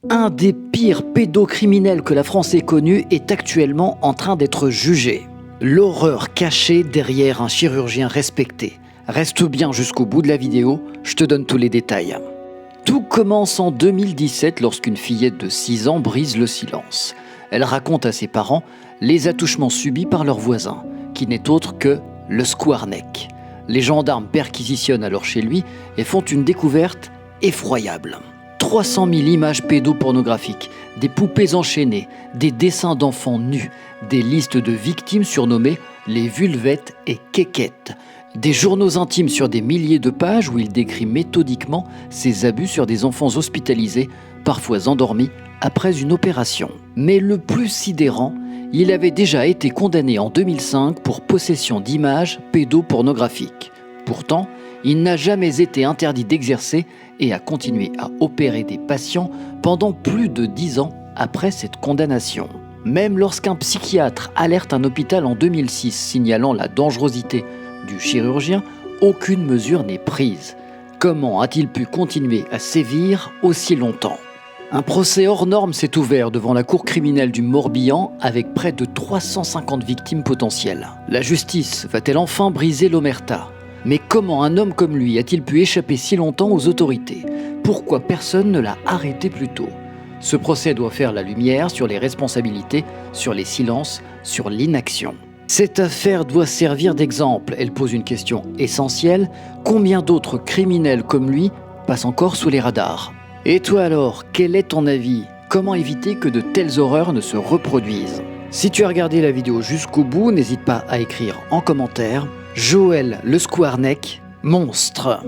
Un des pires pédocriminels que la France ait connu est actuellement en train d'être jugé. L'horreur cachée derrière un chirurgien respecté. Reste bien jusqu'au bout de la vidéo, je te donne tous les détails. Tout commence en 2017 lorsqu'une fillette de 6 ans brise le silence. Elle raconte à ses parents les attouchements subis par leur voisin, qui n'est autre que le Skwarnek. Les gendarmes perquisitionnent alors chez lui et font une découverte effroyable. 300 000 images pédopornographiques, des poupées enchaînées, des dessins d'enfants nus, des listes de victimes surnommées les vulvettes et kékettes, des journaux intimes sur des milliers de pages où il décrit méthodiquement ses abus sur des enfants hospitalisés, parfois endormis après une opération. Mais le plus sidérant, il avait déjà été condamné en 2005 pour possession d'images pédopornographiques. Pourtant, il n'a jamais été interdit d'exercer et a continué à opérer des patients pendant plus de 10 ans après cette condamnation. Même lorsqu'un psychiatre alerte un hôpital en 2006 signalant la dangerosité du chirurgien, aucune mesure n'est prise. Comment a-t-il pu continuer à sévir aussi longtemps ? Un procès hors norme s'est ouvert devant la cour criminelle du Morbihan avec près de 350 victimes potentielles. La justice va-t-elle enfin briser l'omerta ? Mais comment un homme comme lui a-t-il pu échapper si longtemps aux autorités ? Pourquoi personne ne l'a arrêté plus tôt ? Ce procès doit faire la lumière sur les responsabilités, sur les silences, sur l'inaction. Cette affaire doit servir d'exemple. Elle pose une question essentielle. Combien d'autres criminels comme lui passent encore sous les radars ? Et toi alors, quel est ton avis ? Comment éviter que de telles horreurs ne se reproduisent ? Si tu as regardé la vidéo jusqu'au bout, n'hésite pas à écrire en commentaire « Joël le Skwarnek, monstre ».